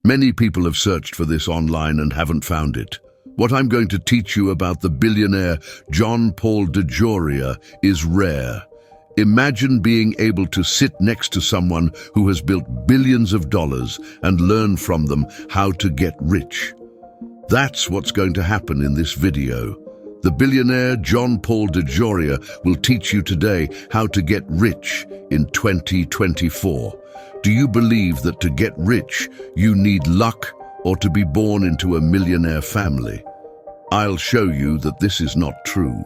Many people have searched for this online and haven't found it. What I'm going to teach you about the billionaire John Paul DeJoria is rare. Imagine being able to sit next to someone who has built billions of dollars and learn from them how to get rich. That's what's going to happen in this video. The billionaire John Paul DeJoria will teach you today how to get rich in 2024. Do you believe that to get rich, you need luck or to be born into a millionaire family? I'll show you that this is not true.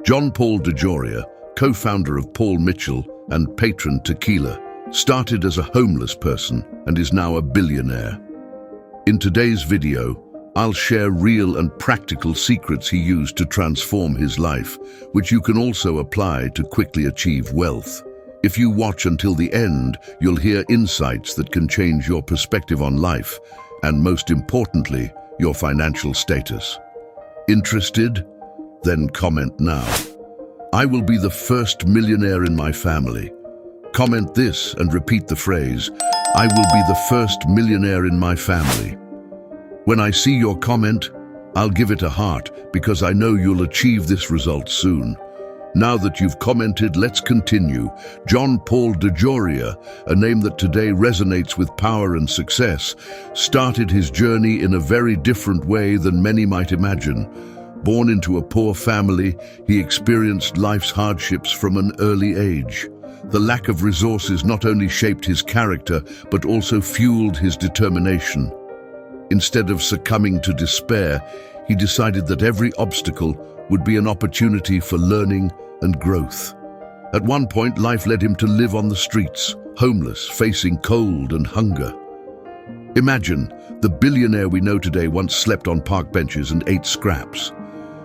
John Paul DeJoria, co-founder of Paul Mitchell and patron Tequila, started as a homeless person and is now a billionaire. In today's video, I'll share real and practical secrets he used to transform his life, which you can also apply to quickly achieve wealth. If you watch until the end, you'll hear insights that can change your perspective on life and, most importantly, your financial status. Interested? Then comment now. I will be the first millionaire in my family. Comment this and repeat the phrase, I will be the first millionaire in my family. When I see your comment, I'll give it a heart because I know you'll achieve this result soon. Now that you've commented, let's continue. John Paul DeJoria, a name that today resonates with power and success, started his journey in a very different way than many might imagine. Born into a poor family, he experienced life's hardships from an early age. The lack of resources not only shaped his character, but also fueled his determination. Instead of succumbing to despair, he decided that every obstacle would be an opportunity for learning and growth. At one point, life led him to live on the streets, homeless, facing cold and hunger. Imagine, the billionaire we know today once slept on park benches and ate scraps.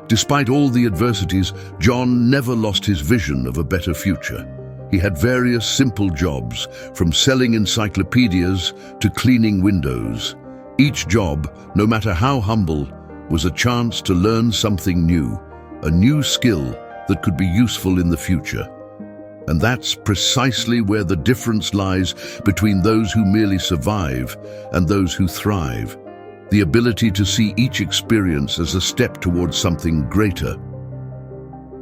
Despite all the adversities, John never lost his vision of a better future. He had various simple jobs, from selling encyclopedias to cleaning windows. Each job, no matter how humble, was a chance to learn something new, a new skill that could be useful in the future. And that's precisely where the difference lies between those who merely survive and those who thrive. The ability to see each experience as a step towards something greater.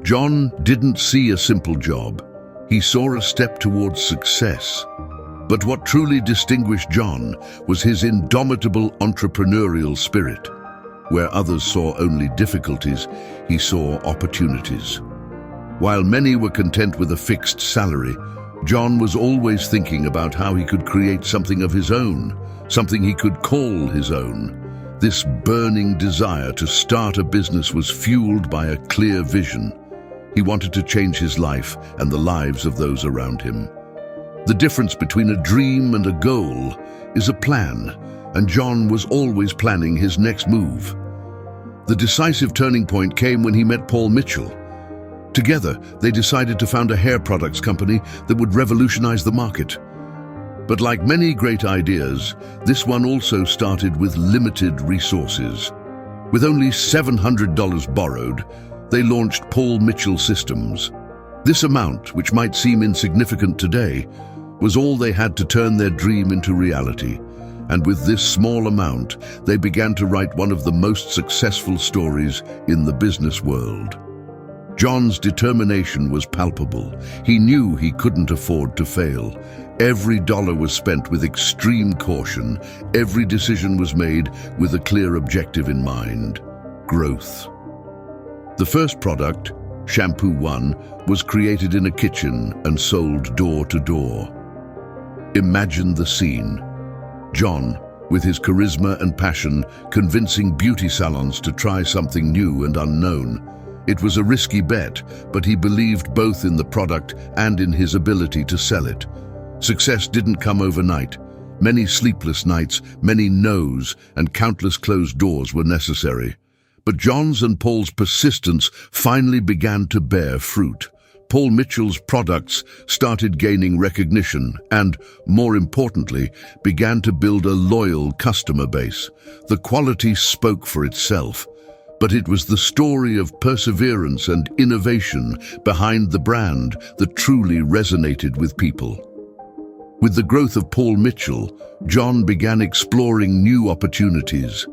John didn't see a simple job. He saw a step towards success. But what truly distinguished John was his indomitable entrepreneurial spirit. Where others saw only difficulties, he saw opportunities. While many were content with a fixed salary, John was always thinking about how he could create something of his own, something he could call his own. This burning desire to start a business was fueled by a clear vision. He wanted to change his life and the lives of those around him. The difference between a dream and a goal is a plan, and John was always planning his next move. The decisive turning point came when he met Paul Mitchell. Together, they decided to found a hair products company that would revolutionize the market. But like many great ideas, this one also started with limited resources. With only $700 borrowed, they launched Paul Mitchell Systems. This amount, which might seem insignificant today, was all they had to turn their dream into reality. And with this small amount, they began to write one of the most successful stories in the business world. John's determination was palpable. He knew he couldn't afford to fail. Every dollar was spent with extreme caution. Every decision was made with a clear objective in mind: growth. The first product, Shampoo One, was created in a kitchen and sold door to door. Imagine the scene. John, with his charisma and passion, convincing beauty salons to try something new and unknown. It was a risky bet, but he believed both in the product and in his ability to sell it. Success didn't come overnight. Many sleepless nights, many no's, and countless closed doors were necessary. But John's and Paul's persistence finally began to bear fruit. Paul Mitchell's products started gaining recognition and, more importantly, began to build a loyal customer base. The quality spoke for itself, but it was the story of perseverance and innovation behind the brand that truly resonated with people. With the growth of Paul Mitchell, John began exploring new opportunities.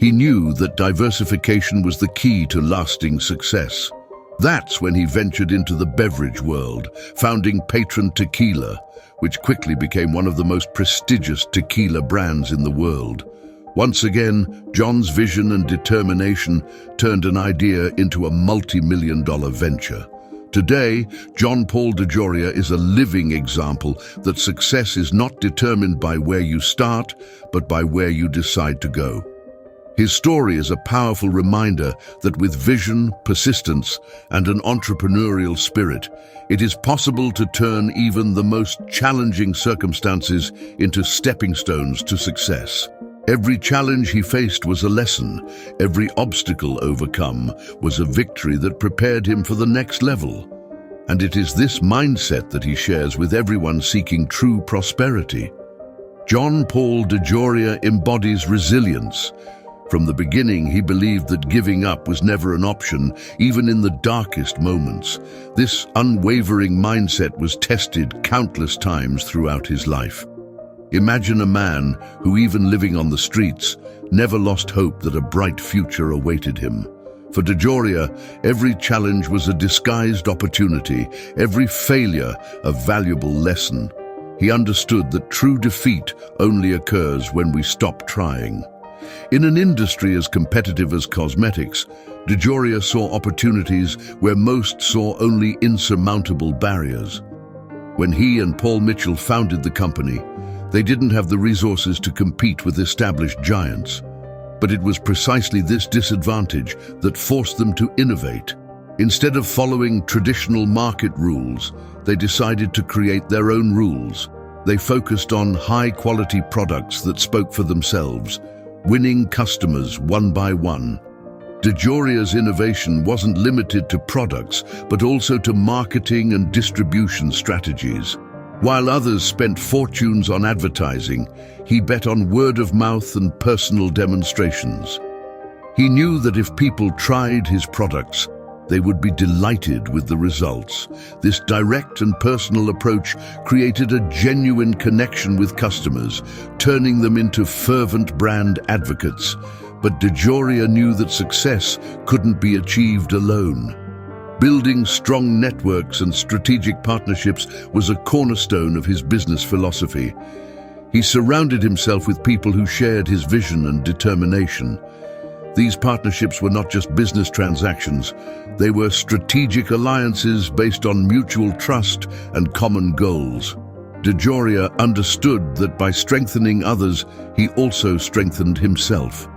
He knew that diversification was the key to lasting success. That's when he ventured into the beverage world, founding Patron Tequila, which quickly became one of the most prestigious tequila brands in the world. Once again, John's vision and determination turned an idea into a multi-million-dollar venture. Today, John Paul DeJoria is a living example that success is not determined by where you start, but by where you decide to go. His story is a powerful reminder that with vision, persistence, and an entrepreneurial spirit, it is possible to turn even the most challenging circumstances into stepping stones to success. Every challenge he faced was a lesson. Every obstacle overcome was a victory that prepared him for the next level. And it is this mindset that he shares with everyone seeking true prosperity. John Paul DeJoria embodies resilience. From the beginning, he believed that giving up was never an option, even in the darkest moments. This unwavering mindset was tested countless times throughout his life. Imagine a man who, even living on the streets, never lost hope that a bright future awaited him. For DeJoria, every challenge was a disguised opportunity, every failure a valuable lesson. He understood that true defeat only occurs when we stop trying. In an industry as competitive as cosmetics, DeJoria saw opportunities where most saw only insurmountable barriers. When he and Paul Mitchell founded the company, they didn't have the resources to compete with established giants. But it was precisely this disadvantage that forced them to innovate. Instead of following traditional market rules, they decided to create their own rules. They focused on high-quality products that spoke for themselves, winning customers one by one. DeJoria's innovation wasn't limited to products, but also to marketing and distribution strategies. While others spent fortunes on advertising, he bet on word of mouth and personal demonstrations. He knew that if people tried his products, they would be delighted with the results. This direct and personal approach created a genuine connection with customers, turning them into fervent brand advocates. But DeJoria knew that success couldn't be achieved alone. Building strong networks and strategic partnerships was a cornerstone of his business philosophy. He surrounded himself with people who shared his vision and determination. These partnerships were not just business transactions, they were strategic alliances based on mutual trust and common goals. DeJoria understood that by strengthening others, he also strengthened himself.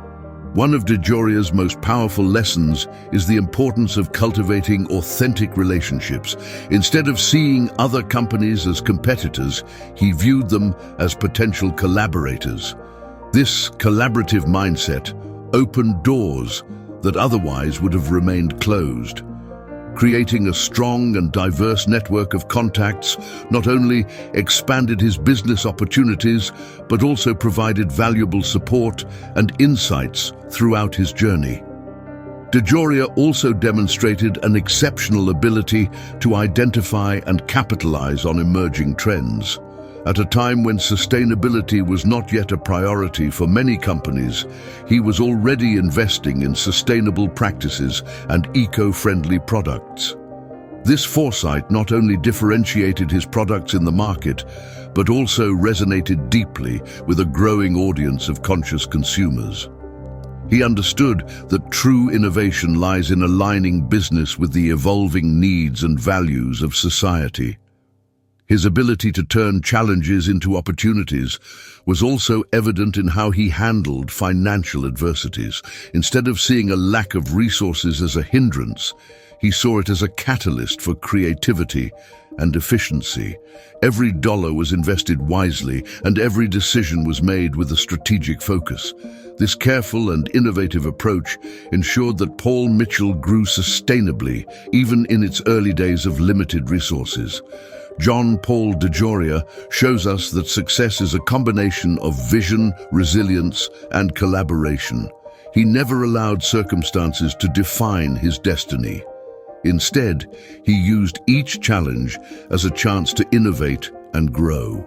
One of DeJoria's most powerful lessons is the importance of cultivating authentic relationships. Instead of seeing other companies as competitors, he viewed them as potential collaborators. This collaborative mindset opened doors that otherwise would have remained closed. Creating a strong and diverse network of contacts not only expanded his business opportunities, but also provided valuable support and insights throughout his journey. DeJoria also demonstrated an exceptional ability to identify and capitalize on emerging trends. At a time when sustainability was not yet a priority for many companies, he was already investing in sustainable practices and eco-friendly products. This foresight not only differentiated his products in the market, but also resonated deeply with a growing audience of conscious consumers. He understood that true innovation lies in aligning business with the evolving needs and values of society. His ability to turn challenges into opportunities was also evident in how he handled financial adversities. Instead of seeing a lack of resources as a hindrance, he saw it as a catalyst for creativity and efficiency. Every dollar was invested wisely, and every decision was made with a strategic focus. This careful and innovative approach ensured that Paul Mitchell grew sustainably, even in its early days of limited resources. John Paul DeJoria shows us that success is a combination of vision, resilience, and collaboration. He never allowed circumstances to define his destiny. Instead, he used each challenge as a chance to innovate and grow.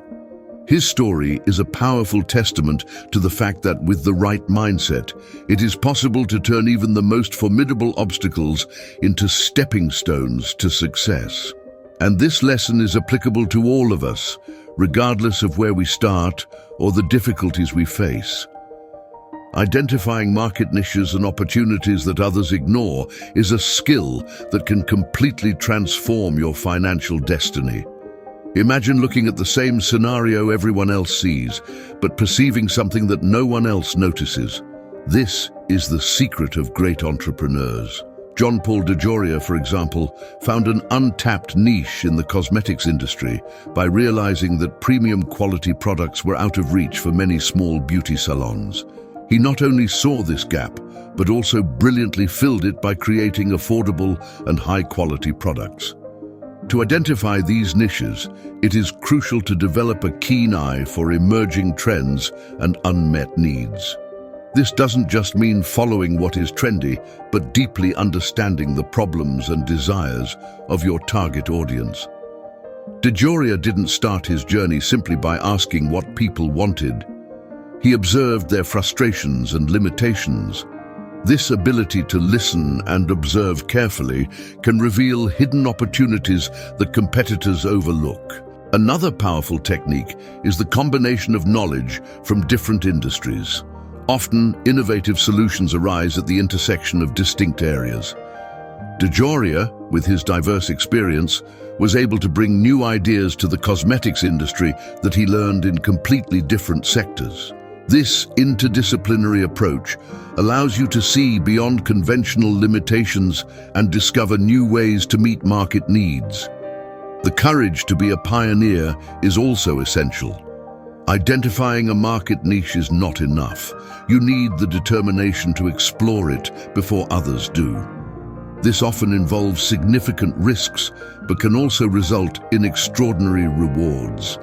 His story is a powerful testament to the fact that with the right mindset, it is possible to turn even the most formidable obstacles into stepping stones to success. And this lesson is applicable to all of us, regardless of where we start or the difficulties we face. Identifying market niches and opportunities that others ignore is a skill that can completely transform your financial destiny. Imagine looking at the same scenario everyone else sees, but perceiving something that no one else notices. This is the secret of great entrepreneurs. John Paul DeJoria, for example, found an untapped niche in the cosmetics industry by realizing that premium quality products were out of reach for many small beauty salons. He not only saw this gap, but also brilliantly filled it by creating affordable and high-quality products. To identify these niches, it is crucial to develop a keen eye for emerging trends and unmet needs. This doesn't just mean following what is trendy, but deeply understanding the problems and desires of your target audience. DeJoria didn't start his journey simply by asking what people wanted. He observed their frustrations and limitations. This ability to listen and observe carefully can reveal hidden opportunities that competitors overlook. Another powerful technique is the combination of knowledge from different industries. Often, innovative solutions arise at the intersection of distinct areas. DeJoria, with his diverse experience, was able to bring new ideas to the cosmetics industry that he learned in completely different sectors. This interdisciplinary approach allows you to see beyond conventional limitations and discover new ways to meet market needs. The courage to be a pioneer is also essential. Identifying a market niche is not enough. You need the determination to explore it before others do. This often involves significant risks, but can also result in extraordinary rewards.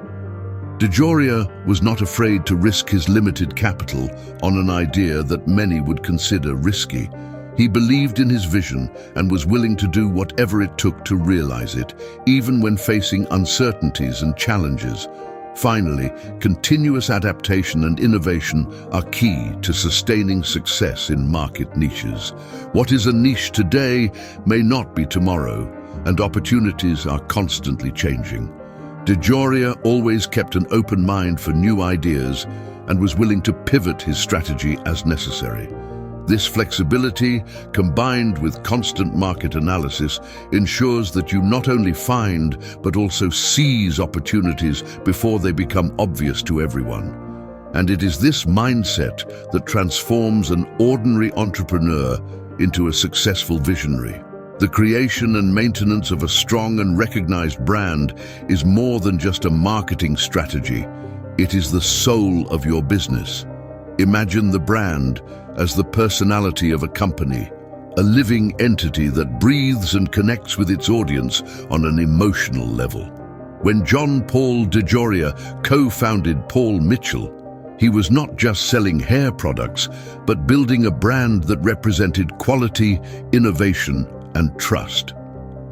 DeJoria was not afraid to risk his limited capital on an idea that many would consider risky. He believed in his vision and was willing to do whatever it took to realize it, even when facing uncertainties and challenges. Finally, continuous adaptation and innovation are key to sustaining success in market niches. What is a niche today may not be tomorrow, and opportunities are constantly changing. DeJoria always kept an open mind for new ideas and was willing to pivot his strategy as necessary. This flexibility, combined with constant market analysis, ensures that you not only find but also seize opportunities before they become obvious to everyone. And it is this mindset that transforms an ordinary entrepreneur into a successful visionary. The creation and maintenance of a strong and recognized brand is more than just a marketing strategy. It is the soul of your business. Imagine the brand as the personality of a company, a living entity that breathes and connects with its audience on an emotional level. When John Paul DeJoria co-founded Paul Mitchell, he was not just selling hair products, but building a brand that represented quality, innovation, and trust.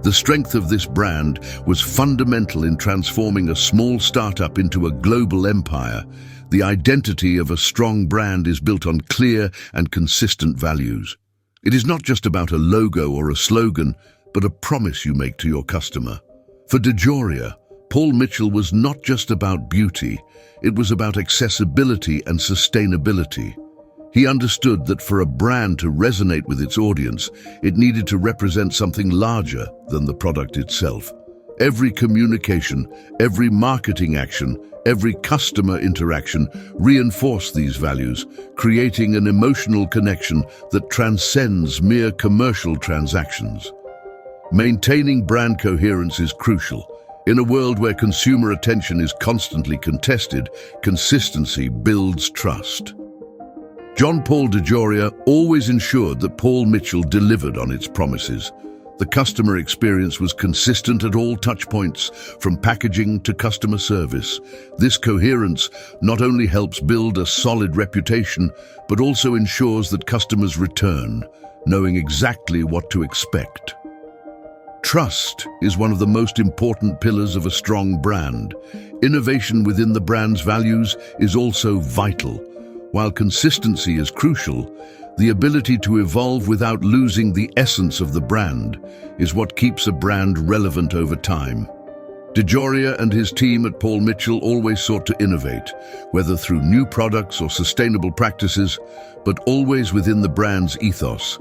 The strength of this brand was fundamental in transforming a small startup into a global empire. The identity of a strong brand is built on clear and consistent values. It is not just about a logo or a slogan, but a promise you make to your customer. For DeJoria, Paul Mitchell was not just about beauty, it was about accessibility and sustainability. He understood that for a brand to resonate with its audience, it needed to represent something larger than the product itself. Every communication, every marketing action, every customer interaction reinforced these values, creating an emotional connection that transcends mere commercial transactions. Maintaining brand coherence is crucial. In a world where consumer attention is constantly contested, consistency builds trust. John Paul DeJoria always ensured that Paul Mitchell delivered on its promises. The customer experience was consistent at all touchpoints, from packaging to customer service. This coherence not only helps build a solid reputation, but also ensures that customers return, knowing exactly what to expect. Trust is one of the most important pillars of a strong brand. Innovation within the brand's values is also vital. While consistency is crucial, the ability to evolve without losing the essence of the brand is what keeps a brand relevant over time. DeJoria and his team at Paul Mitchell always sought to innovate, whether through new products or sustainable practices, but always within the brand's ethos.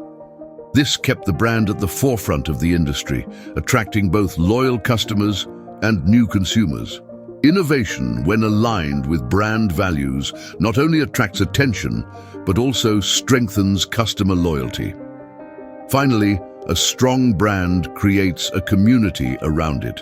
This kept the brand at the forefront of the industry, attracting both loyal customers and new consumers. Innovation, when aligned with brand values, not only attracts attention, but also strengthens customer loyalty. Finally, a strong brand creates a community around it.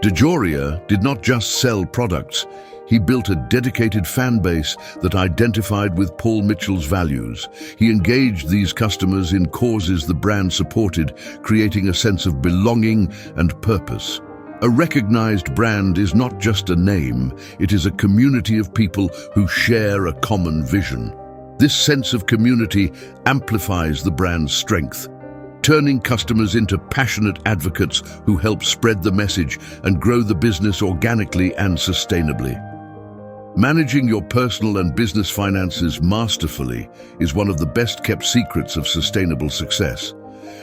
DeJoria did not just sell products, he built a dedicated fan base that identified with Paul Mitchell's values. He engaged these customers in causes the brand supported, creating a sense of belonging and purpose. A recognized brand is not just a name, it is a community of people who share a common vision. This sense of community amplifies the brand's strength, turning customers into passionate advocates who help spread the message and grow the business organically and sustainably. Managing your personal and business finances masterfully is one of the best-kept secrets of sustainable success,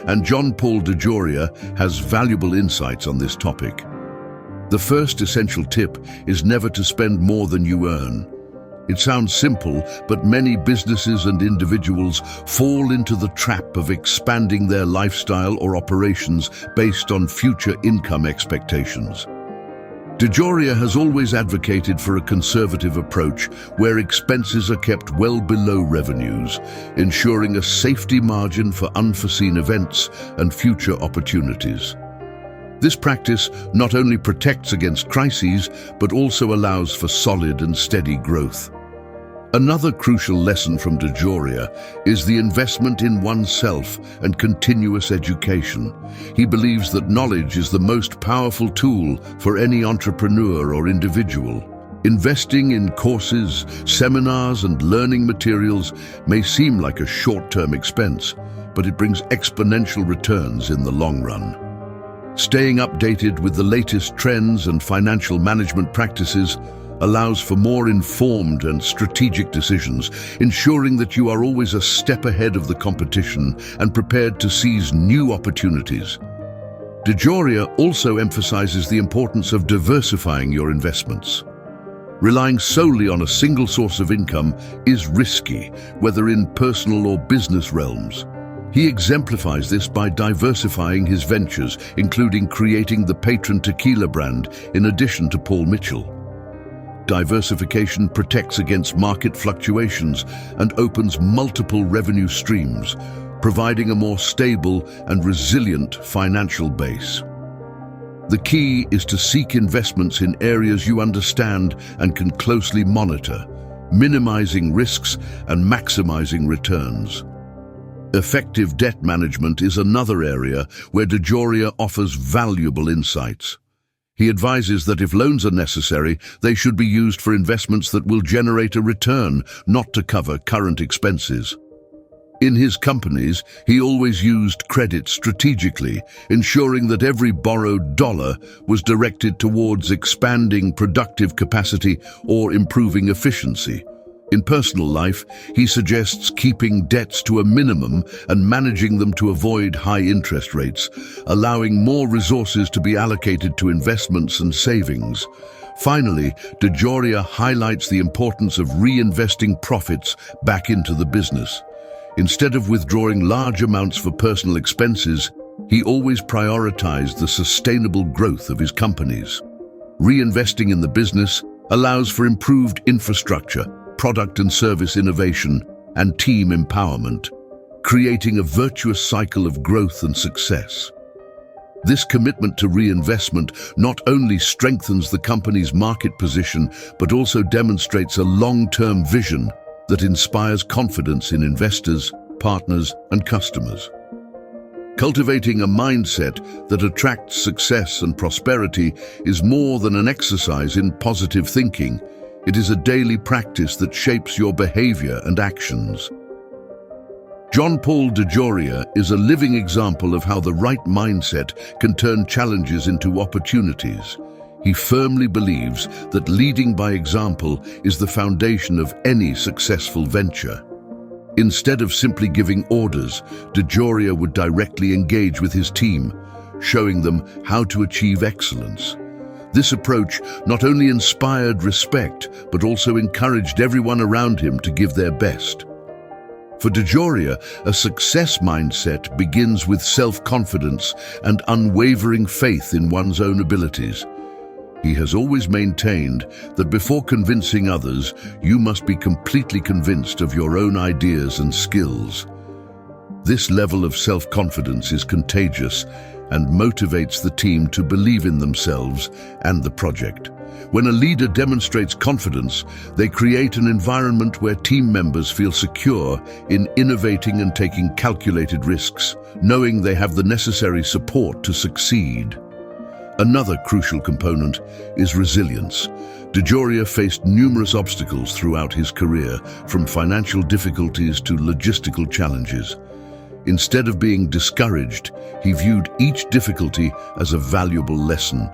and John Paul DeJoria has valuable insights on this topic. The first essential tip is never to spend more than you earn. It sounds simple, but many businesses and individuals fall into the trap of expanding their lifestyle or operations based on future income expectations. DeJoria has always advocated for a conservative approach where expenses are kept well below revenues, ensuring a safety margin for unforeseen events and future opportunities. This practice not only protects against crises, but also allows for solid and steady growth. Another crucial lesson from DeJoria is the investment in oneself and continuous education. He believes that knowledge is the most powerful tool for any entrepreneur or individual. Investing in courses, seminars, and learning materials may seem like a short-term expense, but it brings exponential returns in the long run. Staying updated with the latest trends and financial management practices allows for more informed and strategic decisions, ensuring that you are always a step ahead of the competition and prepared to seize new opportunities. DeJoria also emphasizes the importance of diversifying your investments. Relying solely on a single source of income is risky, whether in personal or business realms. He exemplifies this by diversifying his ventures, including creating the Patron Tequila brand in addition to Paul Mitchell. Diversification protects against market fluctuations and opens multiple revenue streams, providing a more stable and resilient financial base. The key is to seek investments in areas you understand and can closely monitor, minimizing risks and maximizing returns. Effective debt management is another area where DeJoria offers valuable insights. He advises that if loans are necessary, they should be used for investments that will generate a return, not to cover current expenses. In his companies, he always used credit strategically, ensuring that every borrowed dollar was directed towards expanding productive capacity or improving efficiency. In personal life, he suggests keeping debts to a minimum and managing them to avoid high interest rates, allowing more resources to be allocated to investments and savings. Finally, DeJoria highlights the importance of reinvesting profits back into the business. Instead of withdrawing large amounts for personal expenses, he always prioritized the sustainable growth of his companies. Reinvesting in the business allows for improved infrastructure, product and service innovation, and team empowerment, creating a virtuous cycle of growth and success. This commitment to reinvestment not only strengthens the company's market position, but also demonstrates a long-term vision that inspires confidence in investors, partners, and customers. Cultivating a mindset that attracts success and prosperity is more than an exercise in positive thinking. It is a daily practice that shapes your behavior and actions. John Paul DeJoria is a living example of how the right mindset can turn challenges into opportunities. He firmly believes that leading by example is the foundation of any successful venture. Instead of simply giving orders, DeJoria would directly engage with his team, showing them how to achieve excellence. This approach not only inspired respect, but also encouraged everyone around him to give their best. For DeJoria, a success mindset begins with self-confidence and unwavering faith in one's own abilities. He has always maintained that before convincing others, you must be completely convinced of your own ideas and skills. This level of self-confidence is contagious and motivates the team to believe in themselves and the project. When a leader demonstrates confidence, they create an environment where team members feel secure in innovating and taking calculated risks, knowing they have the necessary support to succeed. Another crucial component is resilience. DeJoria faced numerous obstacles throughout his career, from financial difficulties to logistical challenges. Instead of being discouraged, he viewed each difficulty as a valuable lesson.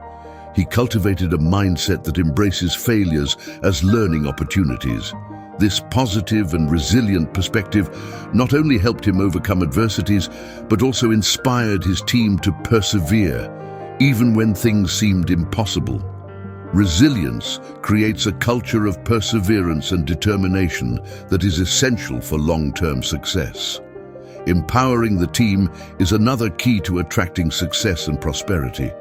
He cultivated a mindset that embraces failures as learning opportunities. This positive and resilient perspective not only helped him overcome adversities, but also inspired his team to persevere, even when things seemed impossible. Resilience creates a culture of perseverance and determination that is essential for long-term success. Empowering the team is another key to attracting success and prosperity.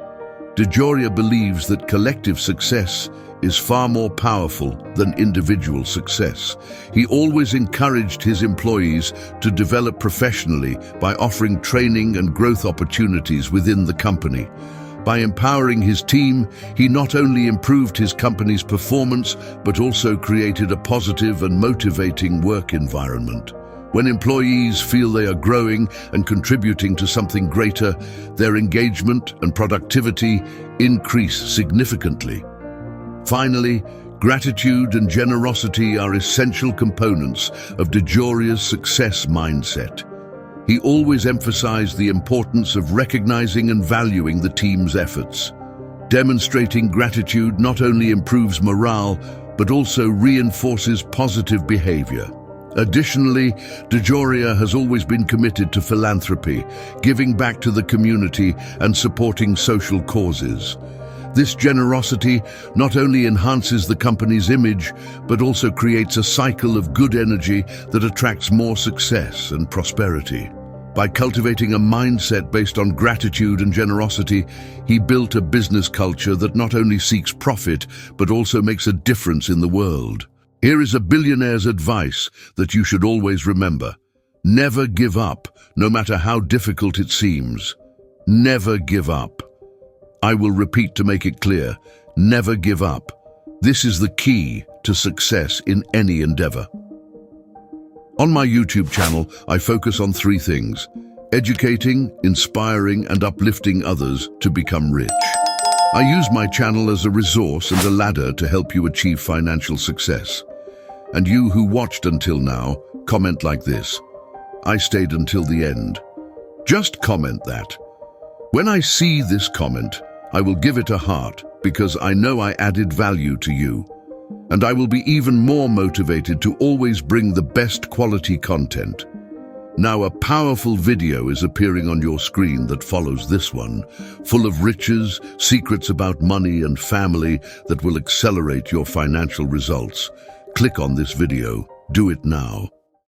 DeJoria believes that collective success is far more powerful than individual success. He always encouraged his employees to develop professionally by offering training and growth opportunities within the company. By empowering his team, he not only improved his company's performance, but also created a positive and motivating work environment. When employees feel they are growing and contributing to something greater, their engagement and productivity increase significantly. Finally, gratitude and generosity are essential components of DeJoria's success mindset. He always emphasized the importance of recognizing and valuing the team's efforts. Demonstrating gratitude not only improves morale, but also reinforces positive behavior. Additionally, DeJoria has always been committed to philanthropy, giving back to the community and supporting social causes. This generosity not only enhances the company's image, but also creates a cycle of good energy that attracts more success and prosperity. By cultivating a mindset based on gratitude and generosity, he built a business culture that not only seeks profit, but also makes a difference in the world. Here is a billionaire's advice that you should always remember. Never give up, no matter how difficult it seems. Never give up. I will repeat to make it clear, never give up. This is the key to success in any endeavor. On my YouTube channel, I focus on three things: educating, inspiring, and uplifting others to become rich. I use my channel as a resource and a ladder to help you achieve financial success. And you who watched until now, comment like this: I stayed until the end. Just comment that. When I see this comment, I will give it a heart because I know I added value to you. And I will be even more motivated to always bring the best quality content. Now a powerful video is appearing on your screen that follows this one, full of riches, secrets about money and family that will accelerate your financial results. Click on this video. Do it now.